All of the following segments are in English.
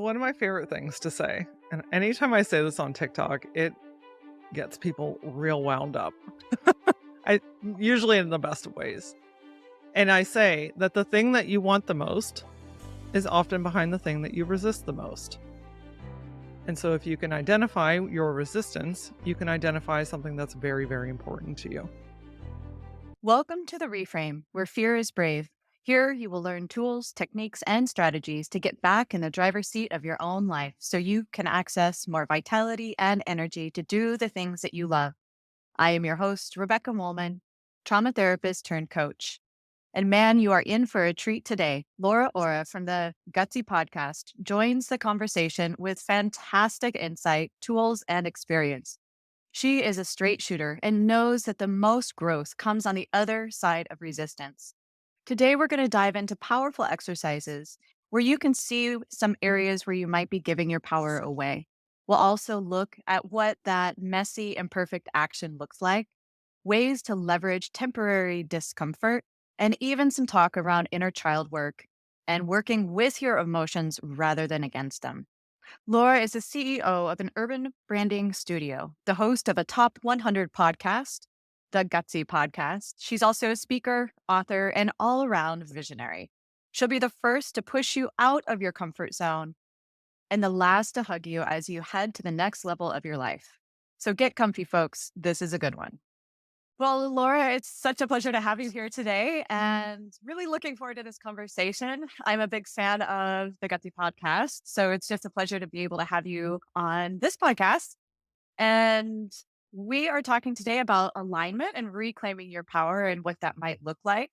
One of my favorite things to say, and anytime I say this on TikTok, it gets people real wound up. I usually in the best of ways. And I say that the thing that you want the most is often behind the thing that you resist the most. And so if you can identify your resistance, you can identify something that's very, very important to you. Welcome to the Reframe, where fear is brave. Here, you will learn tools, techniques, and strategies to get back in the driver's seat of your own life so you can access more vitality and energy to do the things that you love. I am your host, Rebecca Woolman, trauma therapist turned coach. And man, you are in for a treat today. LauraAura from the Gutsy Podcast joins the conversation with fantastic insight, tools, and experience. She is a straight shooter and knows that the most growth comes on the other side of resistance. Today, we're going to dive into powerful exercises where you can see some areas where you might be giving your power away. We'll also look at what that messy, imperfect action looks like, ways to leverage temporary discomfort, and even some talk around inner child work and working with your emotions rather than against them. Laura is the CEO of an urban branding studio, the host of a top 100 podcast, the Gutsy Podcast. She's also a speaker, author, and all around visionary. She'll be the first to push you out of your comfort zone and the last to hug you as you head to the next level of your life. So get comfy, folks. This is a good one. Well, Laura, it's such a pleasure to have you here today and really looking forward to this conversation. I'm a big fan of the Gutsy Podcast, so it's just a pleasure to be able to have you on this podcast. And we are talking today about alignment and reclaiming your power and what that might look like.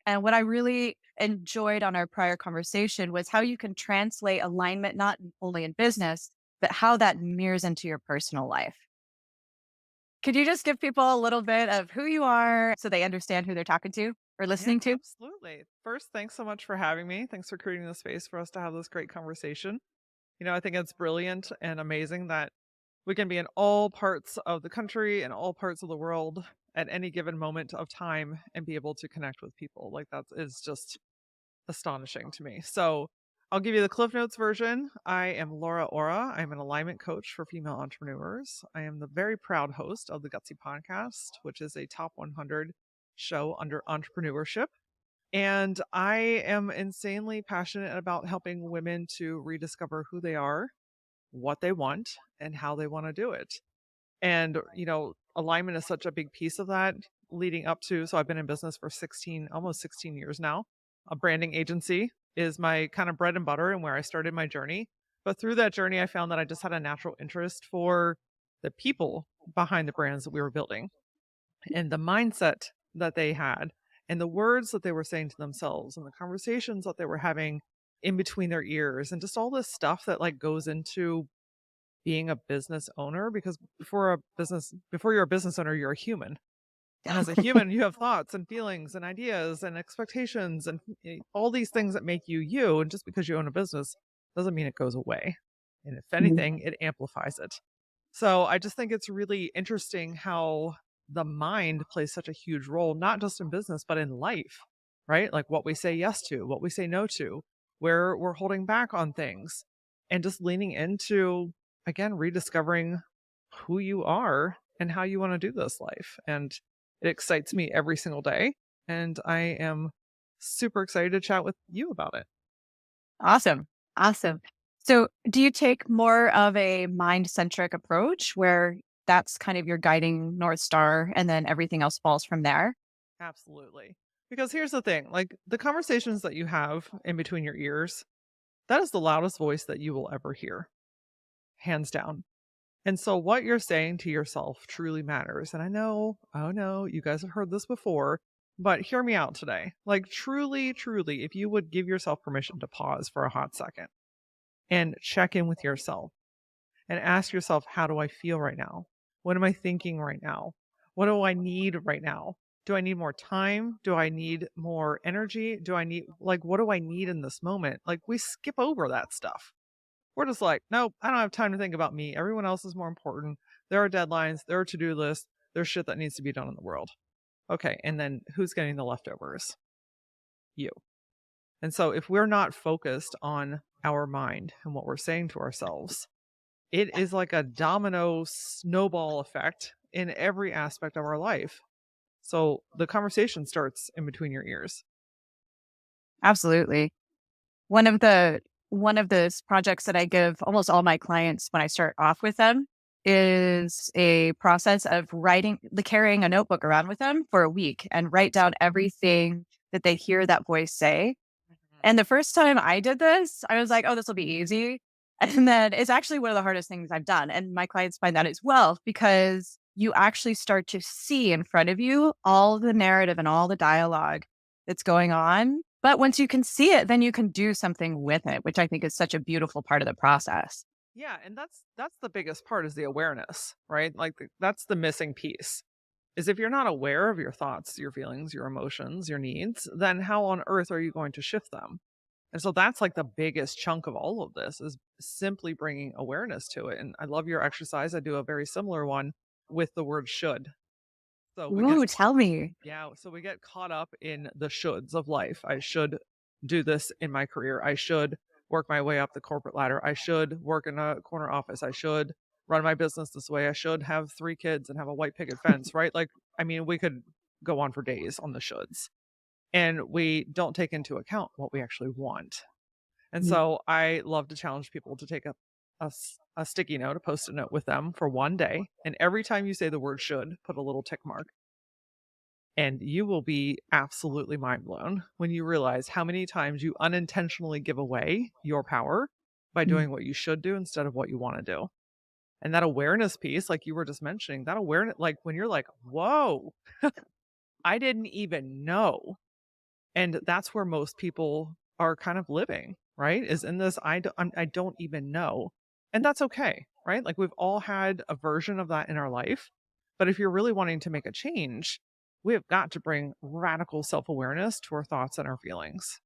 And what I really enjoyed on our prior conversation was how you can translate alignment not only in business, but how that mirrors into your personal life. Could you just give people a little bit of who you are so they understand who they're talking to or Yeah, listening to? absolutely. First, thanks so much for having me. Thanks for creating the space for us to have this great conversation. I think it's brilliant and amazing that we can be in all parts of the country and all parts of the world at any given moment of time and be able to connect with people. Like that is just astonishing to me. So I'll give you the Cliff Notes version. I am LauraAura. I'm an alignment coach for female entrepreneurs. I am the very proud host of the Gutsy Podcast, which is a top 100 show under entrepreneurship. And I am insanely passionate about helping women to rediscover who they are, what they want, and how they want to do it. And, alignment is such a big piece of that leading up to. So I've been in business for almost 16 years now. A branding agency is my kind of bread and butter and where I started my journey. But through that journey, I found that I just had a natural interest for the people behind the brands that we were building and the mindset that they had and the words that they were saying to themselves and the conversations that they were having in between their ears and just all this stuff that like goes into being a business owner, because before you're a business owner, you're a human. And as a human, you have thoughts and feelings and ideas and expectations and all these things that make you you. And just because you own a business doesn't mean it goes away. And if Mhm. anything, it amplifies it. So I just think it's really interesting how the mind plays such a huge role, not just in business, but in life, right? Like what we say yes to, what we say no to, where we're holding back on things, and just leaning into, again, rediscovering who you are and how you want to do this life. And it excites me every single day. And I am super excited to chat with you about it. Awesome. Awesome. So, do you take more of a mind centric approach where that's kind of your guiding North Star and then everything else falls from there? Absolutely. Because here's the thing, like the conversations that you have in between your ears, that is the loudest voice that you will ever hear, hands down. And so what you're saying to yourself truly matters. And I know, oh no, you guys have heard this before, but hear me out today. Like truly, truly, if you would give yourself permission to pause for a hot second and check in with yourself and ask yourself, how do I feel right now? What am I thinking right now? What do I need right now? Do I need more time? Do I need more energy? What do I need in this moment? Like, we skip over that stuff. We're just like, nope, I don't have time to think about me. Everyone else is more important. There are deadlines, there are to do lists, there's shit that needs to be done in the world. Okay. And then who's getting the leftovers? You. And so if we're not focused on our mind and what we're saying to ourselves, it is like a domino snowball effect in every aspect of our life. So the conversation starts in between your ears. Absolutely. One of the projects that I give almost all my clients when I start off with them is a process of carrying a notebook around with them for a week and write down everything that they hear that voice say. Mhm. And the first time I did this, I was like, "Oh, this will be easy." And then it's actually one of the hardest things I've done. And my clients find that as well, because you actually start to see in front of you all the narrative and all the dialogue that's going on. But once you can see it, then you can do something with it, which I think is such a beautiful part of the process. Yeah, and that's the biggest part is the awareness, right? That's the missing piece. Is if you're not aware of your thoughts, your feelings, your emotions, your needs, then how on earth are you going to shift them? And so that's like the biggest chunk of all of this is simply bringing awareness to it. And I love your exercise. I do a very similar one with the word should. So we get Ooh, tell me. Yeah, so we get caught up in the shoulds of life. I should do this in my career. I should work my way up the corporate ladder. I should work in a corner office. I should run my business this way. I should have 3 kids and have a white picket fence, right? Like, I mean, we could go on for days on the shoulds. And we don't take into account what we actually want. And Mm. so I love to challenge people to take a sticky note, a post-it note with them for one day. And every time you say the word should, put a little tick mark. And you will be absolutely mind blown when you realize how many times you unintentionally give away your power by Mm. doing what you should do instead of what you want to do. And that awareness piece, like you were just mentioning, that awareness, like when you're like, whoa, I didn't even know. And that's where most people are kind of living, right? Is in this, I don't even know. And that's okay, right? Like we've all had a version of that in our life. But if you're really wanting to make a change, we have got to bring radical self awareness to our thoughts and our feelings.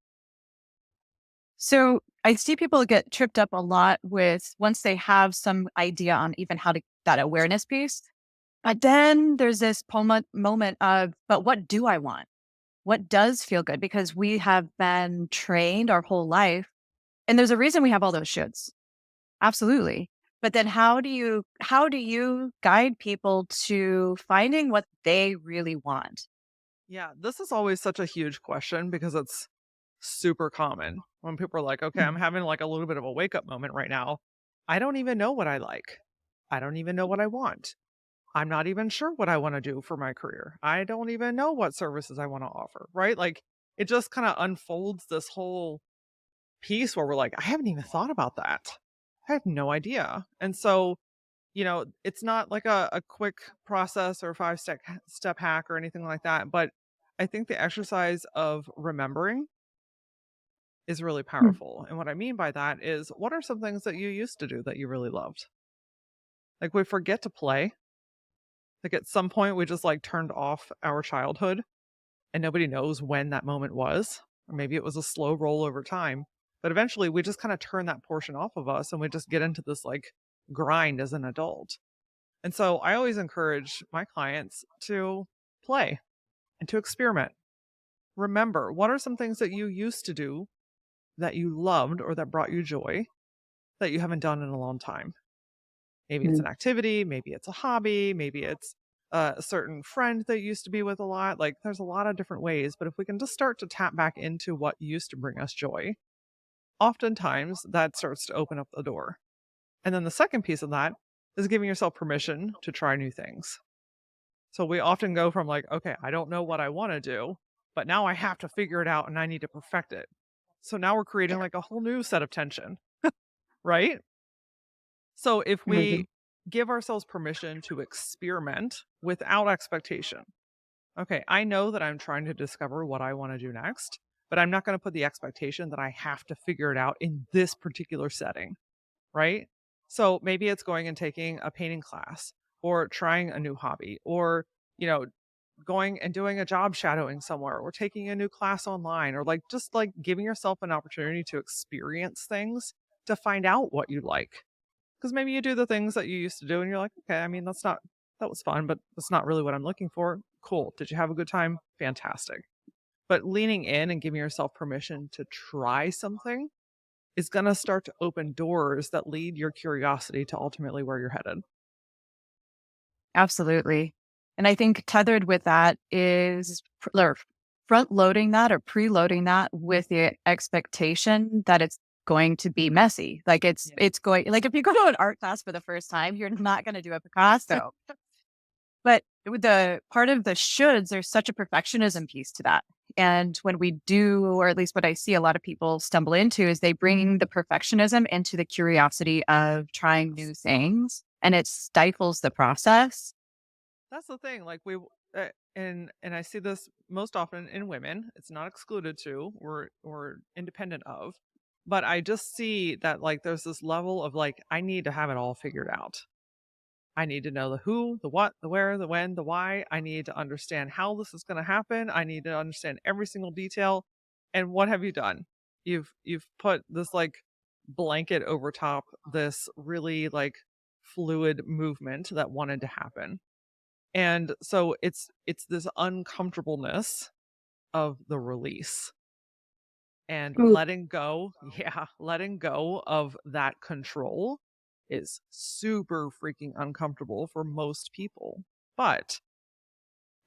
So I see people get tripped up a lot with once they have some idea on even how to that awareness piece. But then there's this moment of, but what do I want? What does feel good? Because we have been trained our whole life. And there's a reason we have all those shoulds. Absolutely. But then how do you guide people to finding what they really want? Yeah, this is always such a huge question because it's super common when people are like, okay, I'm Mm. having like a little bit of a wake up moment right now. I don't even know what I like. I don't even know what I want. I'm not even sure what I want to do for my career. I don't even know what services I want to offer, right? Like it just kind of unfolds this whole piece where we're like, I haven't even thought about that. I have no idea. And so, it's not like a quick process or step hack or anything like that. But I think the exercise of remembering is really Mm. powerful. And what I mean by that is what are some things that you used to do that you really loved? Like we forget to play. Like at some point we just like turned off our childhood and nobody knows when that moment was. Or maybe it was a slow roll over time. But eventually we just kind of turn that portion off of us and we just get into this like grind as an adult. And so I always encourage my clients to play and to experiment. Remember, what are some things that you used to do that you loved or that brought you joy that you haven't done in a long time? Maybe it's Mm. an activity, maybe it's a hobby, maybe it's a certain friend that you used to be with a lot. Like there's a lot of different ways, but if we can just start to tap back into what used to bring us joy, oftentimes that starts to open up the door. And then the second piece of that is giving yourself permission to try new things. So we often go from like, okay, I don't know what I want to do, but now I have to figure it out and I need to perfect it. So now we're creating like a whole new set of tension, right? So if Mhm. we give ourselves permission to experiment without expectation, okay, I know that I'm trying to discover what I want to do next, but I'm not going to put the expectation that I have to figure it out in this particular setting, right? So maybe it's going and taking a painting class or trying a new hobby or, you know, going and doing a job shadowing somewhere or taking a new class online or like just like giving yourself an opportunity to experience things to find out what you like. Because maybe you do the things that you used to do and you're like, okay, I mean, that was fun, but that's not really what I'm looking for. Cool. Did you have a good time? Fantastic. But leaning in and giving yourself permission to try something is going to start to open doors that lead your curiosity to ultimately where you're headed. Absolutely. And I think tethered with that is front loading that or preloading that with the expectation that it's going to be messy. Like Yeah. it's going like if you go to an art class for the first time, you're not going to do a Picasso. But with the part of the shoulds, there's such a perfectionism piece to that. And when we do, or at least what I see a lot of people stumble into, is they bring the perfectionism into the curiosity of trying new things and it stifles the process. That's the thing. Like and I see this most often in women. It's not excluded to or independent of, but I just see that like there's this level of like I need to have it all figured out. I need to know the who, the what, the where, the when, the why. I need to understand how this is going to happen. I need to understand every single detail. And what have you done? You've put this like blanket over top this really like fluid movement that wanted to happen. And so it's this uncomfortableness of the release and Mm. letting go. Yeah, letting go of that control is super freaking uncomfortable for most people. But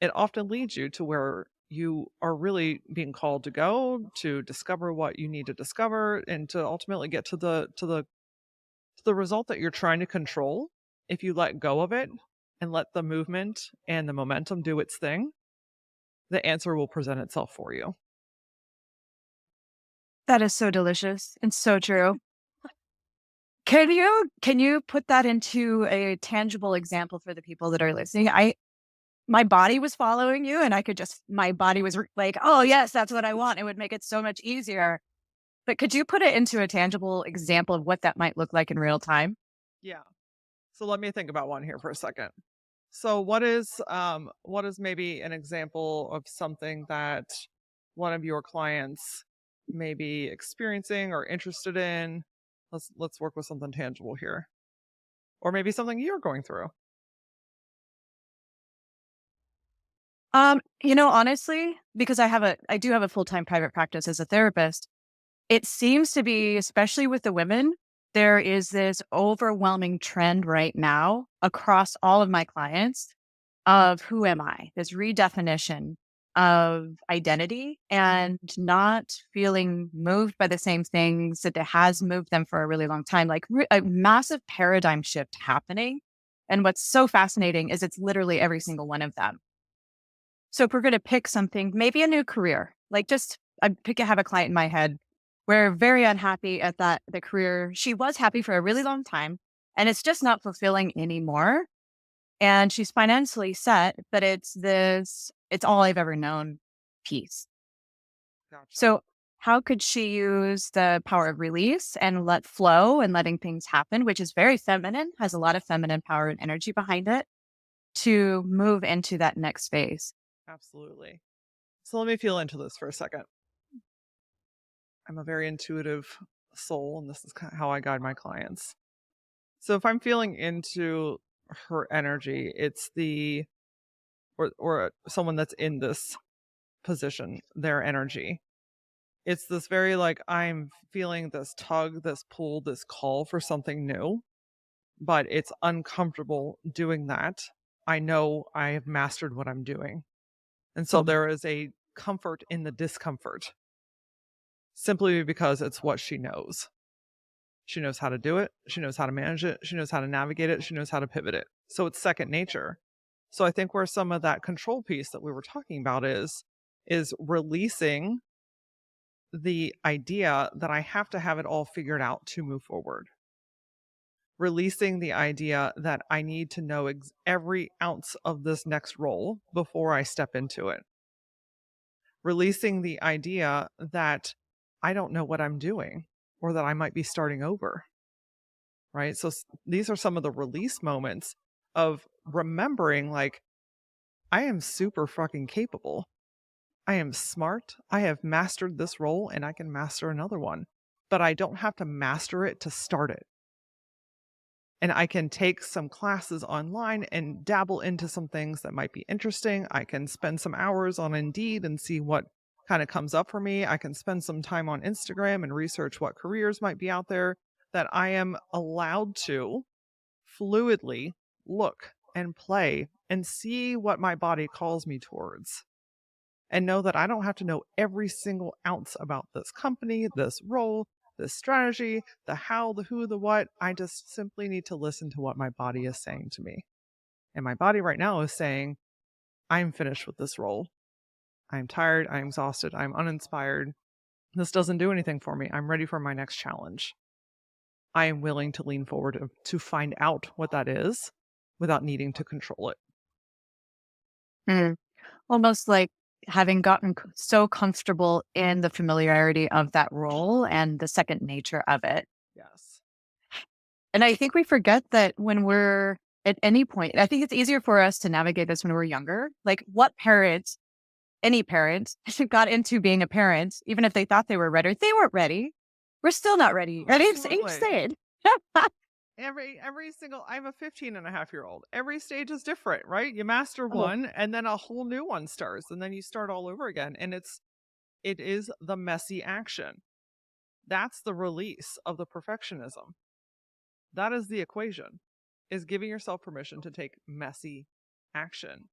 it often leads you to where you are really being called to go to discover what you need to discover and to ultimately get to the result that you're trying to control. If you let go of it and let the movement and the momentum do its thing, the answer will present itself for you. That is so delicious and so true. Can you put that into a tangible example for the people that are listening? My body was following you and I could just my body was like, "Oh, yes, that's what I want." It would make it so much easier. But could you put it into a tangible example of what that might look like in real time? Yeah. So let me think about one here for a second. So what is maybe an example of something that one of your clients may be experiencing or interested in? Let's work with something tangible here. Or maybe something you're going through. Honestly, because I do have a full-time private practice as a therapist, it seems to be, especially with the women, there is this overwhelming trend right now across all of my clients of who am I? This redefinition of identity and not feeling moved by the same things that it has moved them for a really long time, like a massive paradigm shift happening. And what's so fascinating is it's literally every single one of them. So if we're going to pick something, maybe a new career, like just have a client in my head. We're very unhappy at the career. She was happy for a really long time and it's just not fulfilling anymore. And she's financially set, but it's all I've ever known piece. Gotcha. So how could she use the power of release and let flow and letting things happen, which is very feminine, has a lot of feminine power and energy behind it to move into that next phase? Absolutely. So let me feel into this for a second. I'm a very intuitive soul, and this is how I guide my clients. So if I'm feeling into her energy, it's the or someone that's in this position, their energy. It's this very like I'm feeling this tug, this pull, this call for something new, but it's uncomfortable doing that. I know I have mastered what I'm doing. And so there is a comfort in the discomfort simply because it's what she knows. She knows how to do it. She knows how to manage it. She knows how to navigate it. She knows how to pivot it. So it's second nature. So I think where some of that control piece that we were talking about is releasing the idea that I have to have it all figured out to move forward. Releasing the idea that I need to know every ounce of this next role before I step into it. Releasing the idea that I don't know what I'm doing or that I might be starting over, right? So these are some of the release moments of remembering like I am super fucking capable. I am smart. I have mastered this role and I can master another one, but I don't have to master it to start it. And I can take some classes online and dabble into some things that might be interesting. I can spend some hours on Indeed and see what kind of comes up for me, I can spend some time on Instagram and research what careers might be out there, that I am allowed to fluidly look and play and see what my body calls me towards. And know that I don't have to know every single ounce about this company, this role, this strategy, the how, the who, the what. I just simply need to listen to what my body is saying to me. And my body right now is saying, I'm finished with this role. I'm tired. I'm exhausted. I'm uninspired. This doesn't do anything for me. I'm ready for my next challenge. I am willing to lean forward to find out what that is without needing to control it. Mm. Almost like having gotten so comfortable in the familiarity of that role and the second nature of it. Yes. And I think we forget that when we're at any point, I think it's easier for us to navigate this when we're younger. Like, what parents, any parents, got into being a parent, even if they thought they were ready, they weren't ready. We're still not ready. Right? It's Absolutely. insane. Every single I have a 15-and-a-half-year-old. Every stage is different, right? You master Oh, one and then a whole new one starts and then you start all over again. And it is the messy action. That's the release of the perfectionism. That is the equation, is giving yourself permission to take messy action.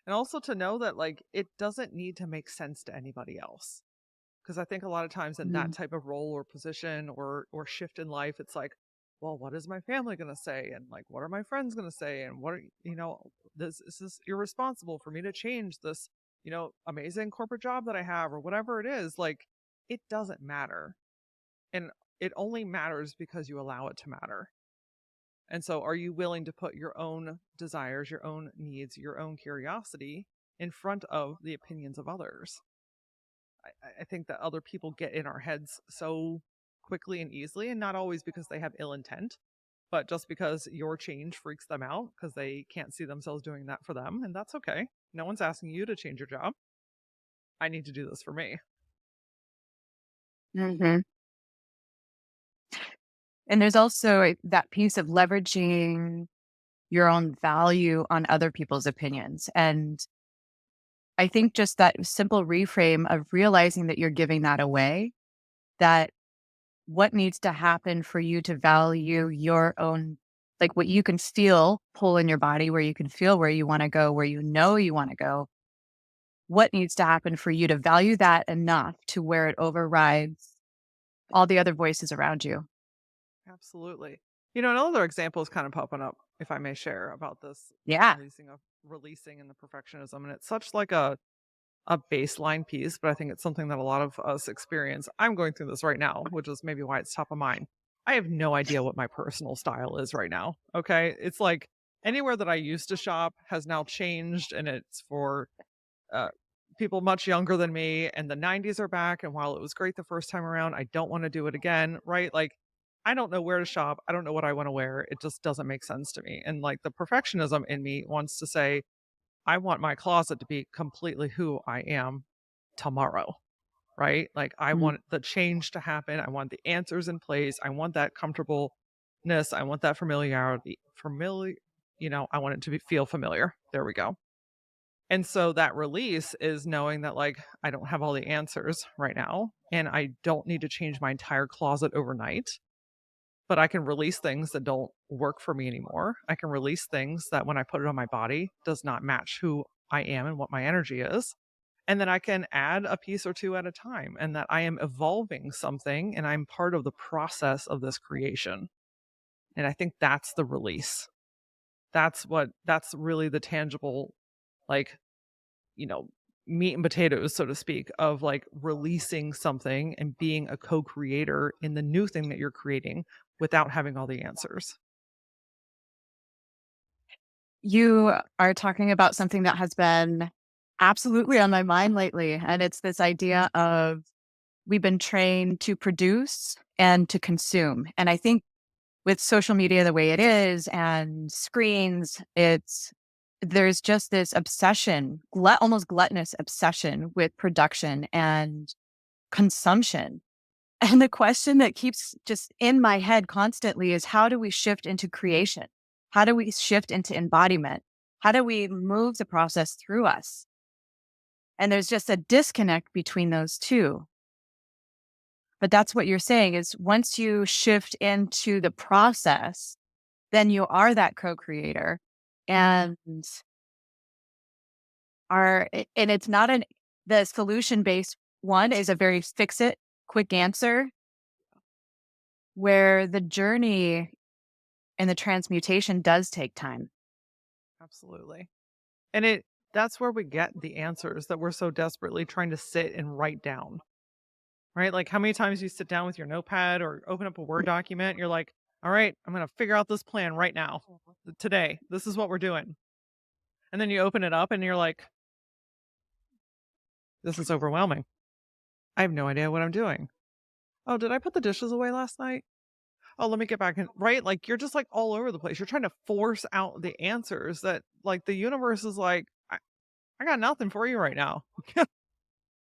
And also to know that like it doesn't need to make sense to anybody else. Because I think a lot of times in that mm, type of role or position or shift in life, it's like, well, what is my family going to say? And like, what are my friends going to say? And what are, this is irresponsible for me to change this, amazing corporate job that I have or whatever it is. Like, it doesn't matter. And it only matters because you allow it to matter. And so, are you willing to put your own desires, your own needs, your own curiosity in front of the opinions of others? I think that other people get in our heads so quickly and easily, and not always because they have ill intent, but just because your change freaks them out because they can't see themselves doing that for them. And that's okay. No one's asking you to change your job. I need to do this for me. mhm. And there's also that piece of leveraging your own value on other people's opinions. And I think just that simple reframe of realizing that you're giving that away, that what needs to happen for you to value your own, like what you can feel pull in your body, where you can feel where you want to go, where you know you want to go. What needs to happen for you to value that enough to where it overrides all the other voices around you? Absolutely. Another example is kind of popping up, if I may share, about this Yeah. releasing and the perfectionism. And it's such like a baseline piece, but I think it's something that a lot of us experience. I'm going through this right now, which is maybe why it's top of mind. I have no idea what my personal style is right now. Okay. It's like anywhere that I used to shop has now changed and it's for uh, people much younger than me. And the 90s are back. And while it was great the first time around, I don't want to do it again. Right. Like, I don't know where to shop. I don't know what I want to wear. It just doesn't make sense to me. And like the perfectionism in me wants to say, I want my closet to be completely who I am tomorrow, right? Like I Mm. want the change to happen. I want the answers in place. I want that comfortableness. I want that familiarity. I want it to feel familiar. There we go. And so that release is knowing that like I don't have all the answers right now and I don't need to change my entire closet overnight, but I can release things that don't work for me anymore. I can release things that when I put it on my body does not match who I am and what my energy is. And then I can add a piece or two at a time and that I am evolving something and I'm part of the process of this creation. And I think that's the release. That's really the tangible, like, you know, meat and potatoes, so to speak, of like releasing something and being a co creator in the new thing that you're creating without having all the answers. You are talking about something that has been absolutely on my mind lately. And it's this idea of we've been trained to produce and to consume. And I think with social media the way it is and screens, there's just this obsession, almost gluttonous obsession with production and consumption. And the question that keeps just in my head constantly is, how do we shift into creation? How do we shift into embodiment? How do we move the process through us? And there's just a disconnect between those two. But that's what you're saying is once you shift into the process, then you are that co-creator and and it's not the solution based one is a very fix it quick answer where the journey and the transmutation does take time. Absolutely. And that's where we get the answers that we're so desperately trying to sit and write down, right? Like how many times you sit down with your notepad or open up a Word document, you're like, all right, I'm going to figure out this plan right now, today. This is what we're doing. And then you open it up and you're like, this is overwhelming. I have no idea what I'm doing. Oh, did I put the dishes away last night? Oh, let me get back in, right? Like you're just like all over the place. You're trying to force out the answers that like the universe is like, I got nothing for you right now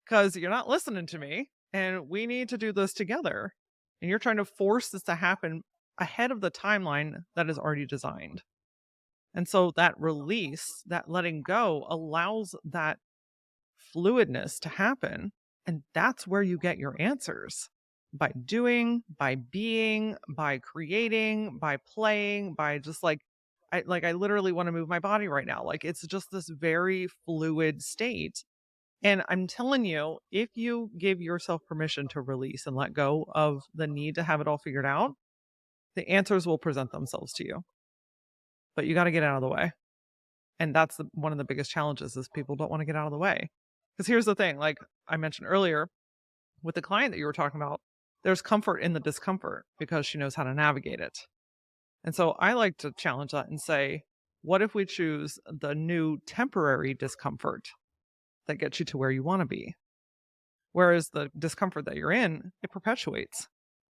because you're not listening to me and we need to do this together. And you're trying to force this to happen ahead of the timeline that is already designed. And so that release, that letting go allows that fluidness to happen. And that's where you get your answers by doing, by being, by creating, by playing, by just like, I literally want to move my body right now. Like it's just this very fluid state. And I'm telling you, if you give yourself permission to release and let go of the need to have it all figured out, the answers will present themselves to you. But you got to get out of the way. And that's one of the biggest challenges is people don't want to get out of the way. Because here's the thing, like I mentioned earlier, with the client that you were talking about, there's comfort in the discomfort because she knows how to navigate it. And so I like to challenge that and say, what if we choose the new temporary discomfort that gets you to where you want to be? Whereas the discomfort that you're in, it perpetuates.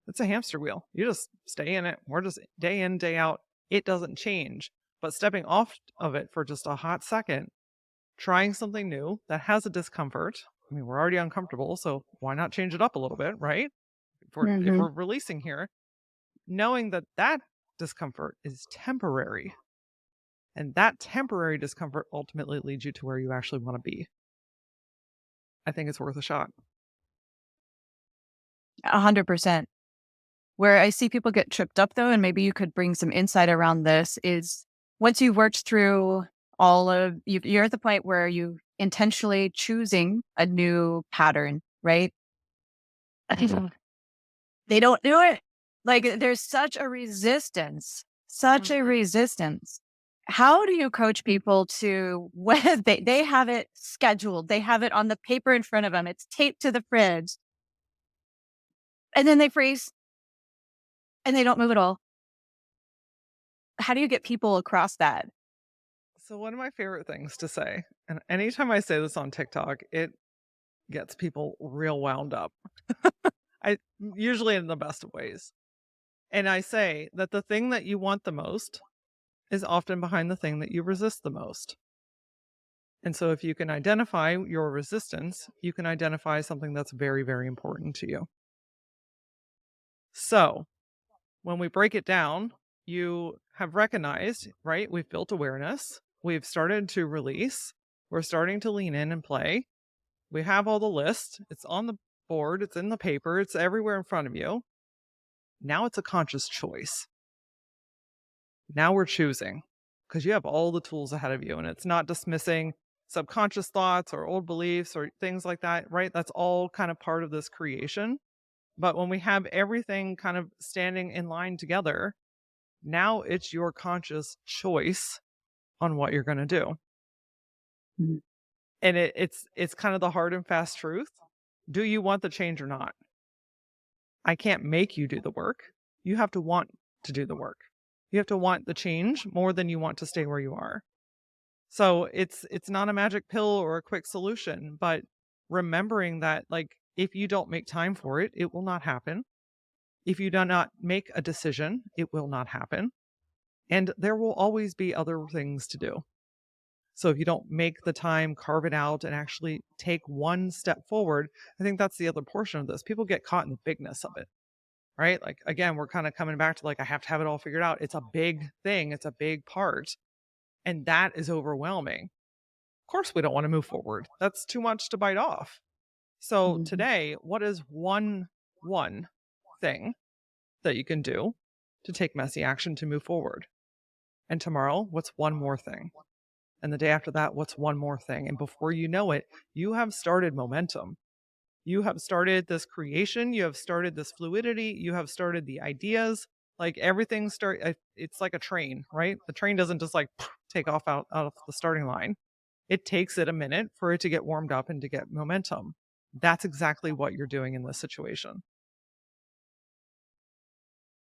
It's a hamster wheel. You just stay in it. We're just day in, day out. It doesn't change. But stepping off of it for just a hot second, trying something new that has a discomfort. I mean, we're already uncomfortable, so why not change it up a little bit, right? If Mhm. we're releasing here, knowing that that discomfort is temporary, and that temporary discomfort ultimately leads you to where you actually want to be. I think it's worth a shot. 100%. Where I see people get tripped up though, and maybe you could bring some insight around this is once you've worked through you're at the point where you intentionally choosing a new pattern, right? They don't do it. Like there's such a Mhm. resistance. How do you coach people to when they have it scheduled, they have it on the paper in front of them, it's taped to the fridge, and then they freeze and they don't move at all? How do you get people across that? So, one of my favorite things to say, and anytime I say this on TikTok, it gets people real wound up. I usually in the best of ways. And I say that the thing that you want the most is often behind the thing that you resist the most. And so if you can identify your resistance, you can identify something that's very, very important to you. So when we break it down, you have recognized, right? We've built awareness. We've started to release. We're starting to lean in and play. We have all the list. It's on the board. It's in the paper. It's everywhere in front of you. Now it's a conscious choice. Now we're choosing because you have all the tools ahead of you and it's not dismissing subconscious thoughts or old beliefs or things like that, right? That's all kind of part of this creation. But when we have everything kind of standing in line together, now it's your conscious choice on what you're going to do. Mhm. And it's kind of the hard and fast truth. Do you want the change or not? I can't make you do the work. You have to want to do the work. You have to want the change more than you want to stay where you are. So it's not a magic pill or a quick solution, but remembering that like if you don't make time for it, it will not happen. If you do not make a decision, it will not happen. And there will always be other things to do. So if you don't make the time, carve it out and actually take one step forward, I think that's the other portion of this. People get caught in the bigness of it, right? Like again, we're kind of coming back to like I have to have it all figured out. It's a big thing, it's a big part, and that is overwhelming. Of course, we don't want to move forward. That's too much to bite off. So Mhm. today, what is one thing that you can do to take messy action to move forward? And tomorrow, what's one more thing? And the day after that, what's one more thing? And before you know it, you have started momentum. You have started this creation, you have started this fluidity, you have started the ideas. Like everything it's like a train, right? The train doesn't just like take off out of the starting line. It takes it a minute for it to get warmed up and to get momentum. That's exactly what you're doing in this situation.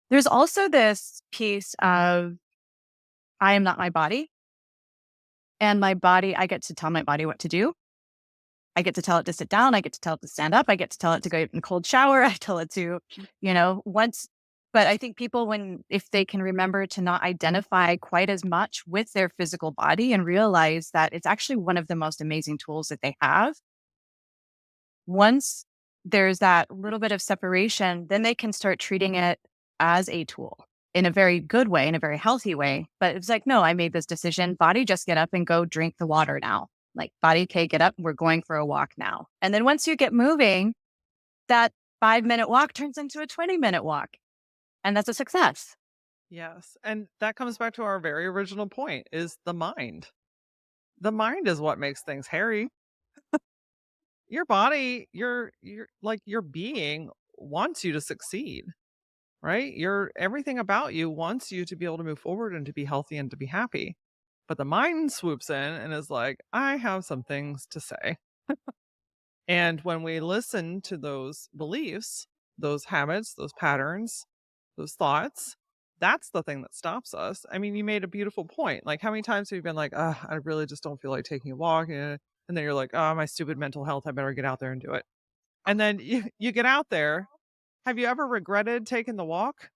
There's also this piece of I am not my body, and my body, I get to tell my body what to do. I get to tell it to sit down. I get to tell it to stand up. I get to tell it to go in a cold shower. I tell it to, once. But I think people, if they can remember to not identify quite as much with their physical body and realize that it's actually one of the most amazing tools that they have, once there's that little bit of separation, then they can start treating it as a tool in a very good way, in a very healthy way. But it's like, no, I made this decision. Body, just get up and go drink the water now. Like, body, okay, get up. We're going for a walk now. And then once you get moving, that 5-minute walk turns into a 20-minute walk. And that's a success. Yes. And that comes back to our very original point is the mind. The mind is what makes things hairy. Your body, your like your being wants you to succeed, right? Your everything about you wants you to be able to move forward and to be healthy and to be happy. But the mind swoops in and is like, I have some things to say. And when we listen to those beliefs, those habits, those patterns, those thoughts, that's the thing that stops us. I mean, you made a beautiful point. Like, how many times have you been like, I really just don't feel like taking a walk? And then you're like, oh, my stupid mental health. I better get out there and do it. And then you get out there. Have you ever regretted taking the walk?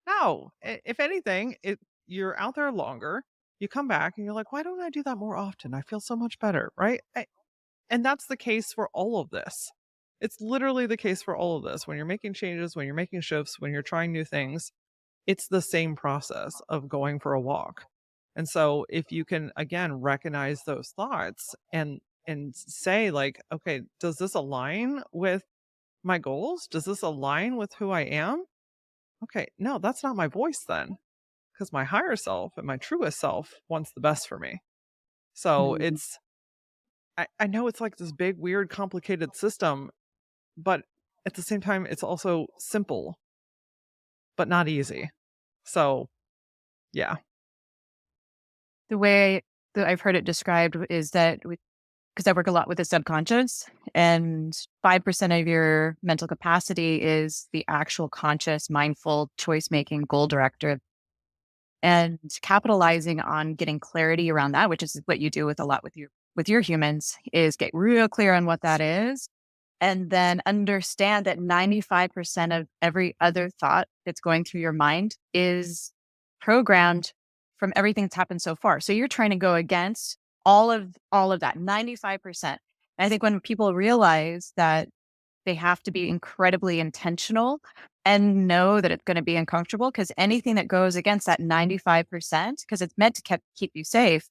No. If anything, you're out there longer. You come back and you're like, why don't I do that more often? I feel so much better, right? And that's the case for all of this. It's literally the case for all of this. When you're making changes, when you're making shifts, when you're trying new things, it's the same process of going for a walk. And so if you can again recognize those thoughts and say like, okay, does this align with my goals? Does this align with who I am? Okay, no, that's not my voice then, because my higher self and my truest self wants the best for me. So Mhm. I know it's like this big, weird, complicated system, but at the same time, it's also simple, but not easy. So, yeah. The way that I've heard it described is that because I work a lot with the subconscious, and 5% of your mental capacity is the actual conscious, mindful choice making goal director. And capitalizing on getting clarity around that, which is what you do with a lot with your humans, is get real clear on what that is. And then understand that 95% of every other thought that's going through your mind is programmed from everything that's happened so far. So you're trying to go against all of that 95%. And I think when people realize that they have to be incredibly intentional and know that it's going to be uncomfortable, because anything that goes against that 95%, because it's meant to keep you safe,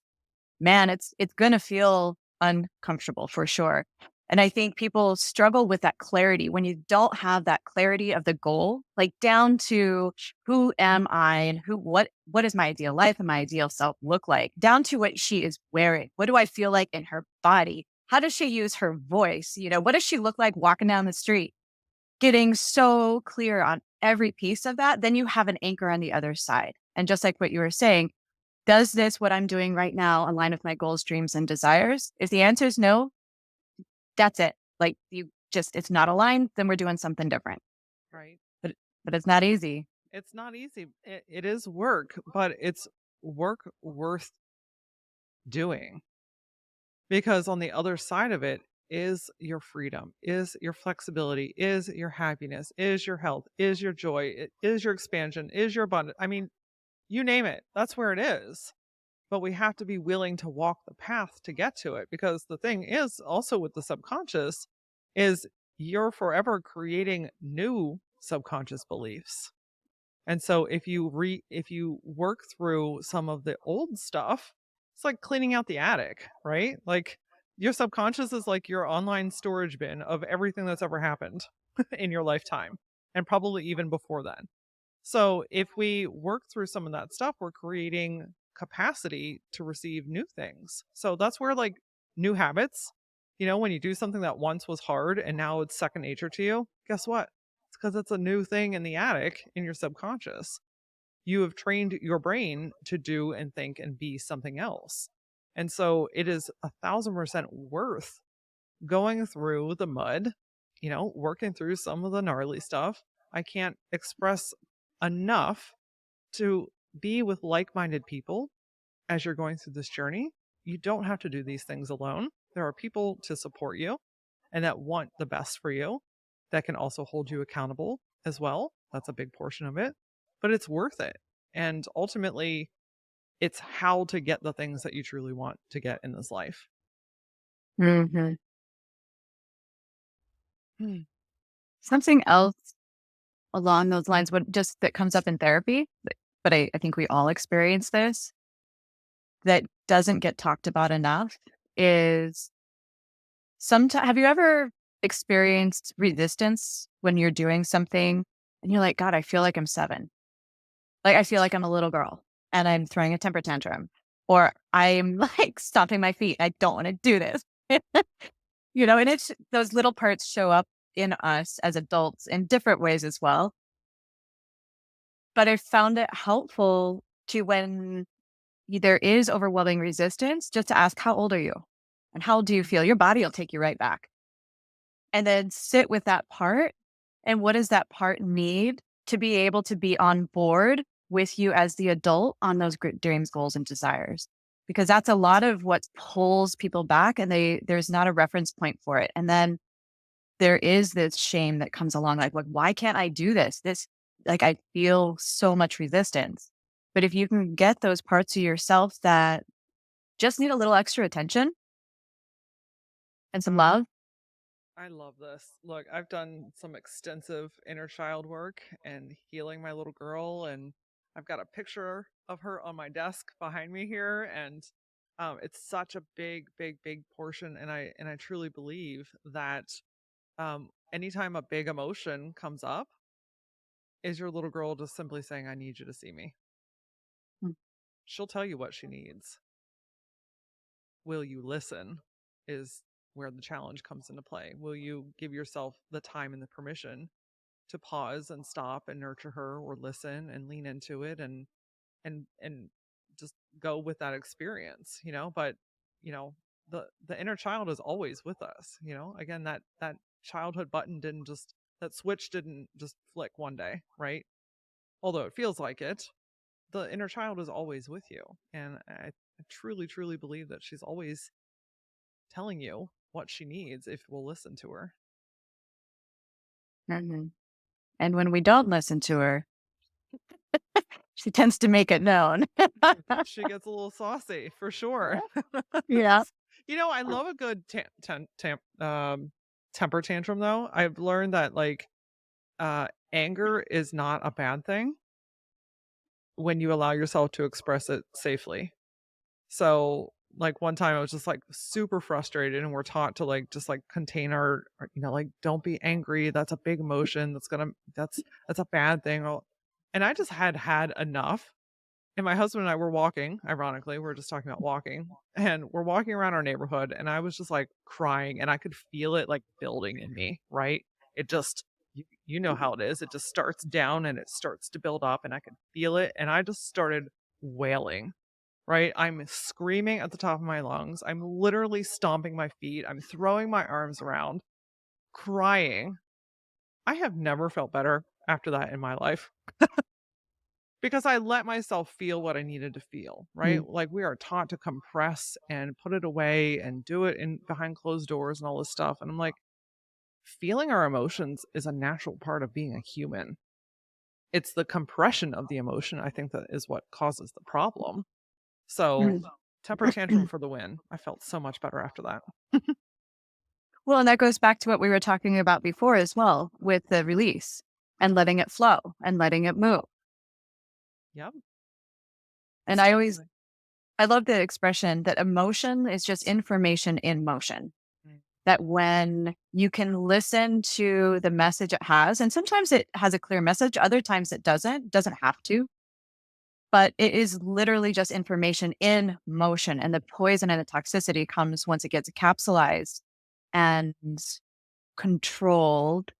man, it's going to feel uncomfortable for sure. And I think people struggle with that clarity when you don't have that clarity of the goal, like down to who am I and what is my ideal life and my ideal self look like, down to what she is wearing. What do I feel like in her body? How does she use her voice? What does she look like walking down the street? Getting so clear on every piece of that, then you have an anchor on the other side. And just like what you were saying, does this, what I'm doing right now, align with my goals, dreams, and desires? If the answer is no, that's it. Like, it's not aligned, then we're doing something different. Right. But it's not easy. It's not easy. It is work, but it's work worth doing because on the other side of it is your freedom, is your flexibility, is your happiness, is your health, is your joy, it is your expansion, is your abundance. I mean, you name it, that's where it is. But we have to be willing to walk the path to get to it because the thing is also with the subconscious is you're forever creating new subconscious beliefs. And so if you work through some of the old stuff, It's like cleaning out the attic, right? Like your subconscious is like your online storage bin of everything that's ever happened in your lifetime and probably even before then. So if we work through some of that stuff, we're creating capacity to receive new things. So that's where like new habits, when you do something that once was hard and now it's second nature to you, guess what? It's because it's a new thing in the attic in your subconscious. You have trained your brain to do and think and be something else. And so it is 1,000% worth going through the mud, working through some of the gnarly stuff. I can't express enough to be with like minded people as you're going through this journey. You don't have to do these things alone. There are people to support you and that want the best for you, that can also hold you accountable as well. That's a big portion of it, but it's worth it. And ultimately, it's how to get the things that you truly want to get in this life. Hmm. Hmm. Something else along those lines, what just that comes up in therapy, but I think we all experience this, that doesn't get talked about enough is sometimes, have you ever experienced resistance when you're doing something and you're like, God, I feel like I'm 7. Like, I feel like I'm a little girl and I'm throwing a temper tantrum, or I'm like stomping my feet. I don't want to do this. And it's those little parts show up in us as adults in different ways as well. But I found it helpful to, when there is overwhelming resistance, just to ask, how old are you? And how do you feel? Your body will take you right back. And then sit with that part. And what does that part need to be able to be on board with you as the adult on those dreams, goals, and desires? Because that's a lot of what pulls people back, and there's not a reference point for it. And then there is this shame that comes along, like, why can't I do this? Like, I feel so much resistance. But if you can get those parts of yourself that just need a little extra attention and some love. I love this. Look, I've done some extensive inner child work and healing my little girl, and I've got a picture of her on my desk behind me here, and it's such a big, big, big portion. And I truly believe that anytime a big emotion comes up, is your little girl just simply saying, "I need you to see me." Mm. She'll tell you what she needs. Will you listen? Is where the challenge comes into play. Will you give yourself the time and the permission to pause and stop and nurture her, or listen and lean into it, and just go with that experience, but you know the inner child is always with us. Again, that childhood button didn't just that switch didn't just flick one day, right? Although it feels like it, the inner child is always with you, and I truly, truly believe that she's always telling you what she needs if we'll listen to her. Mhm. And when we don't listen to her, she tends to make it known. She gets a little saucy for sure. Yeah. I love a good temper tantrum though. I've learned that like anger is not a bad thing when you allow yourself to express it safely. So like one time I was just like super frustrated, and we're taught to like just like contain like don't be angry. That's a big emotion. That's a bad thing. And I just had enough. And my husband and I were walking, ironically, we are just talking about walking, and we're walking around our neighborhood, and I was just like crying, and I could feel it like building in me, right? It just, you know how it is. It just starts down and it starts to build up, and I could feel it. And I just started wailing, right? I'm screaming at the top of my lungs. I'm literally stomping my feet. I'm throwing my arms around, crying. I have never felt better after that in my life. Because I let myself feel what I needed to feel, right? Mm. Like we are taught to compress and put it away and do it in behind closed doors and all this stuff. And I'm like, feeling our emotions is a natural part of being a human. It's the compression of the emotion, I think, that is what causes the problem. So, Mm. temper tantrum for the win. I felt so much better after that. Well, and that goes back to what we were talking about before as well, with the release and letting it flow and letting it move. Yep. And I always Absolutely. I love the expression that emotion is just information in motion. Mm. That when you can listen to the message it has, and sometimes it has a clear message, other times it doesn't have to, but it is literally just information in motion. And the poison and the toxicity comes once it gets capsulized and controlled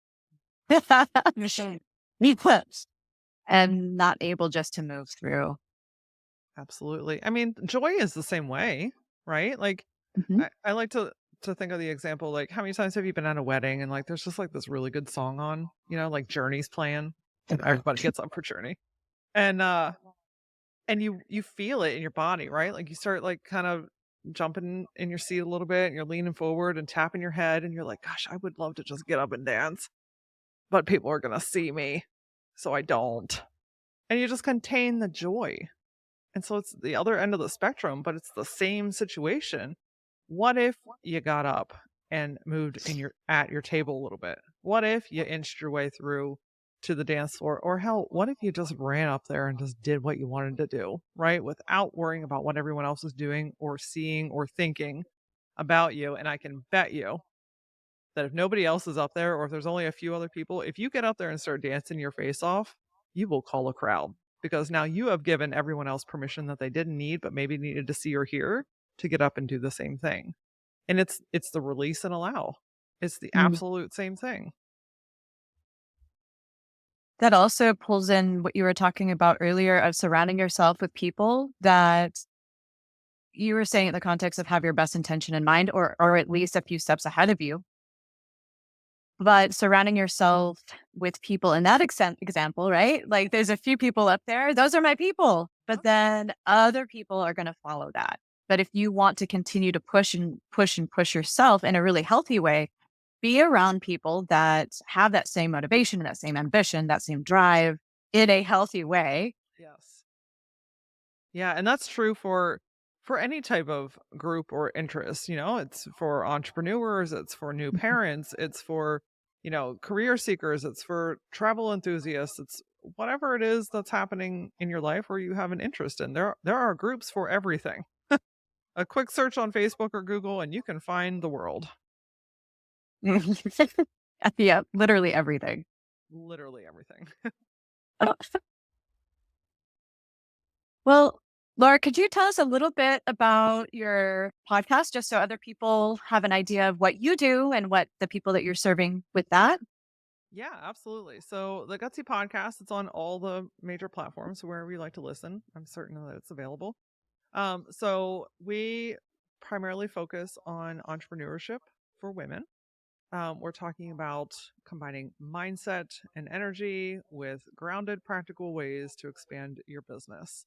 and not able just to move through. Absolutely. I mean, joy is the same way, right? Like, Mhm. I like to think of the example, like, how many times have you been at a wedding and like there's just like this really good song on, like Journey's playing, and everybody gets up for Journey. And you feel it in your body, right? Like you start like kind of jumping in your seat a little bit and you're leaning forward and tapping your head and you're like, gosh, I would love to just get up and dance, but people are gonna see me. So I don't. And you just contain the joy. And so it's the other end of the spectrum, but it's the same situation. What if you got up and moved in your at your table a little bit? What if you inched your way through to the dance floor? Or hell, what if you just ran up there and just did what you wanted to do, right? Without worrying about what everyone else is doing or seeing or thinking about you. And I can bet you that if nobody else is up there or if there's only a few other people, if you get up there and start dancing your face off, you will call a crowd because now you have given everyone else permission that they didn't need, but maybe needed to see or hear to get up and do the same thing. And it's the release and allow. It's the Mm. absolute same thing. That also pulls in what you were talking about earlier of surrounding yourself with people that you were saying in the context of have your best intention in mind or at least a few steps ahead of you. But surrounding yourself with people in that example, right? Like there's a few people up there, those are my people. Huh? But then other people are going to follow that. But if you want to continue to push and push and push yourself in a really healthy way, be around people that have that same motivation, that same ambition, that same drive in a healthy way. Yes. Yeah, and that's true for any type of group or interest, it's for entrepreneurs, it's for new Mhm. parents, it's for, career seekers, it's for travel enthusiasts, it's whatever it is that's happening in your life where you have an interest in. There are groups for everything. A quick search on Facebook or Google and you can find the world. Yeah, literally everything. Literally everything. Well, Laura, could you tell us a little bit about your podcast just so other people have an idea of what you do and what the people that you're serving with that? Yeah, absolutely. So the Gutsy Podcast, it's on all the major platforms wherever you like to listen. I'm certain that it's available. So we primarily focus on entrepreneurship for women. We're talking about combining mindset and energy with grounded, practical ways to expand your business.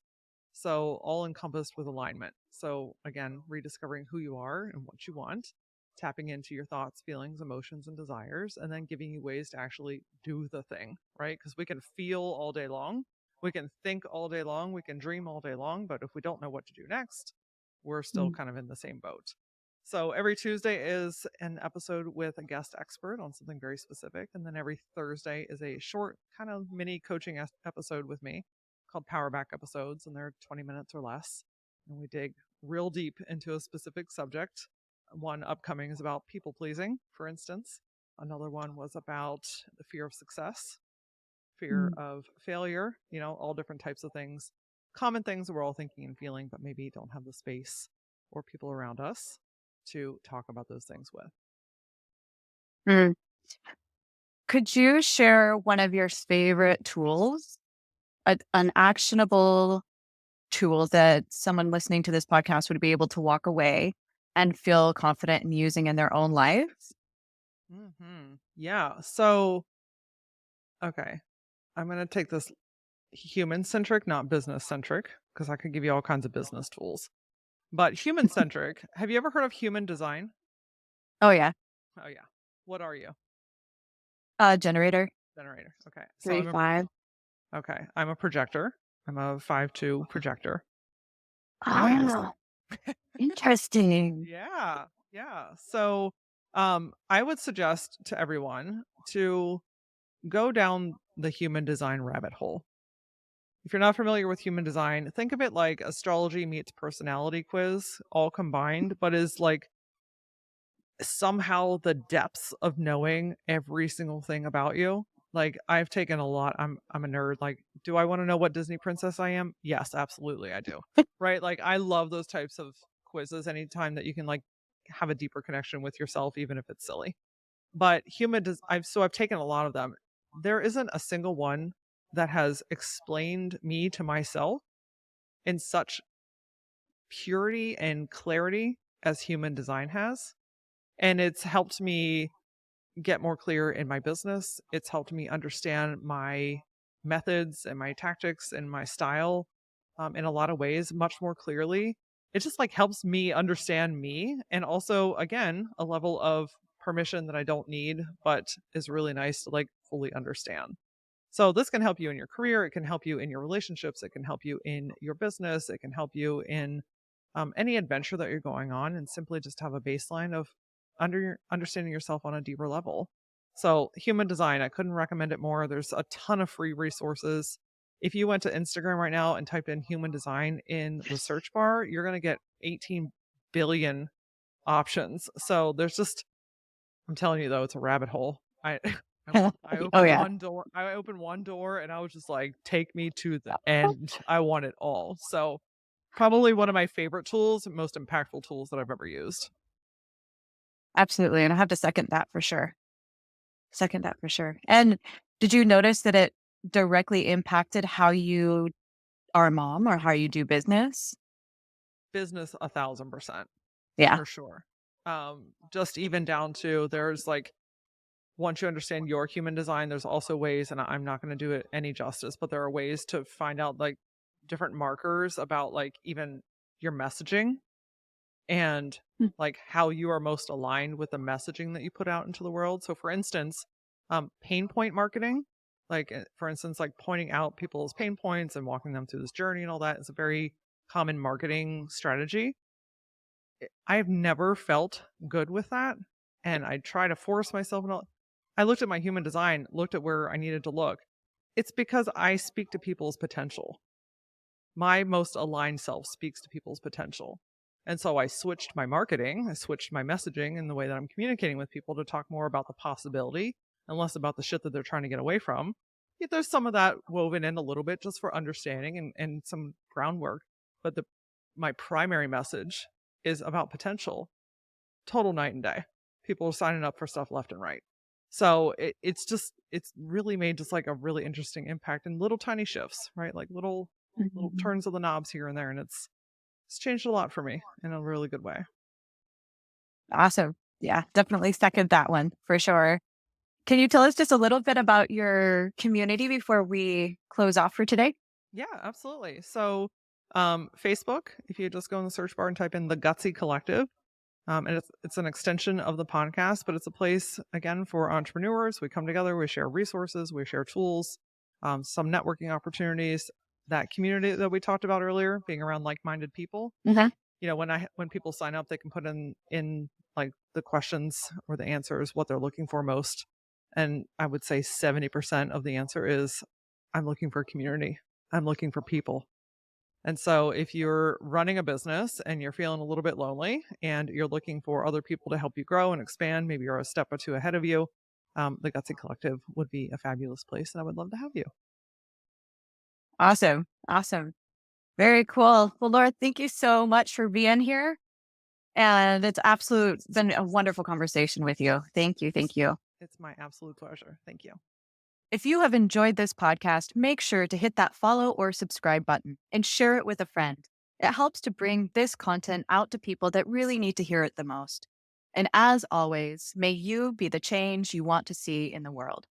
So, all encompassed with alignment. So, again, rediscovering who you are and what you want, tapping into your thoughts, feelings, emotions, and desires, and then giving you ways to actually do the thing, right? Because we can feel all day long, we can think all day long, we can dream all day long, but if we don't know what to do next, we're still Mm. kind of in the same boat. So, every Tuesday is an episode with a guest expert on something very specific. And then every Thursday is a short, kind of mini coaching episode with me called Power Back episodes, and they're 20 minutes or less. And we dig real deep into a specific subject. One upcoming is about people pleasing, for instance. Another one was about the fear of success, fear Mm. of failure, all different types of things, common things that we're all thinking and feeling, but maybe don't have the space or people around us to talk about those things with. Mm. Could you share one of your favorite tools, an actionable tool that someone listening to this podcast would be able to walk away and feel confident in using in their own life? Yeah. So, okay. I'm going to take this human centric, not business centric, because I could give you all kinds of business tools. But human centric, have you ever heard of human design? Oh, yeah. Oh, yeah. What are you? Generator Generator. Okay. So 35. I'm a projector. I'm a 5-2 projector. Yeah. Oh, interesting. Yeah. Yeah. So I would suggest to everyone to go down the human design rabbit hole. If you're not familiar with human design, think of it like astrology meets personality quiz all combined, but is like somehow the depths of knowing every single thing about you. Like I've taken a lot. I'm a nerd. Like, do I want to know what Disney princess I am? Yes, absolutely I do. Right? Like I love those types of quizzes anytime that you can like have a deeper connection with yourself even if it's silly. But I've taken a lot of them. There isn't a single one that has explained me to myself in such purity and clarity as human design has. And it's helped me get more clear in my business. It's helped me understand my methods and my tactics and my style in a lot of ways much more clearly. It just like helps me understand me and also again a level of permission that I don't need but is really nice to like fully understand. So this can help you in your career, it can help you in your relationships, it can help you in your business, it can help you in any adventure that you're going on, and simply just have a baseline of understanding yourself on a deeper level. So human design, I couldn't recommend it more. There's a ton of free resources. If you went to Instagram right now and typed in human design in the search bar, you're going to get 18 billion options. So there's just I'm telling you though, it's a rabbit hole. I Oh, opened yeah. one door I opened one door and I was just like, "Take me to the end. I want it all." So, probably one of my favorite tools, most impactful tools that I've ever used. Absolutely. And I have to second that for sure. Second that for sure. And did you notice that it directly impacted how you are a mom or how you do business? Business 1,000%, Yeah. for sure. Just even down to there's, like once you understand your human design, there's also ways, and I'm not gonna do it any justice, but there are ways to find out, like, different markers about, like, even your messaging and Mm. like how you are most aligned with the messaging that you put out into the world. So for instance, pain point marketing, like for instance, like pointing out people's pain points and walking them through this journey and all that is a very common marketing strategy. I have never felt good with that. And I try to force myself and all. I looked at my human design, looked at where I needed to look. It's because I speak to people's potential. My most aligned self speaks to people's potential. And so I switched my marketing, I switched my messaging and the way that I'm communicating with people to talk more about the possibility and less about the shit that they're trying to get away from. Yet there's some of that woven in a little bit just for understanding and some groundwork. But my primary message is about potential. Total night and day. People are signing up for stuff left and right. So it's really made just like a really interesting impact in little tiny shifts, right? Like little Mhm. turns of the knobs here and there, and it's changed a lot for me in a really good way. Awesome. Yeah, definitely second that one for sure. Can you tell us just a little bit about your community before we close off for today? Yeah, absolutely. So, Facebook, if you just go in the search bar and type in the Gutsy Collective, and it's an extension of the podcast, but it's a place again for entrepreneurs. We come together, we share resources, we share tools, some networking opportunities. That community that we talked about earlier, being around like-minded people. Mhm. You know, when people sign up, they can put in like the questions or the answers what they're looking for most. And I would say 70% of the answer is I'm looking for community. I'm looking for people. And so if you're running a business and you're feeling a little bit lonely and you're looking for other people to help you grow and expand, maybe you're a step or two ahead of you, the Gutsy Collective would be a fabulous place and I would love to have you. Awesome. Awesome. Very cool. Well, Laura, thank you so much for being here. And it's absolute been a wonderful conversation with you. Thank you. It's, Thank you. it's my absolute pleasure. Thank you. If you have enjoyed this podcast, make sure to hit that follow or subscribe button and share it with a friend. It helps to bring this content out to people that really need to hear it the most. And as always, may you be the change you want to see in the world.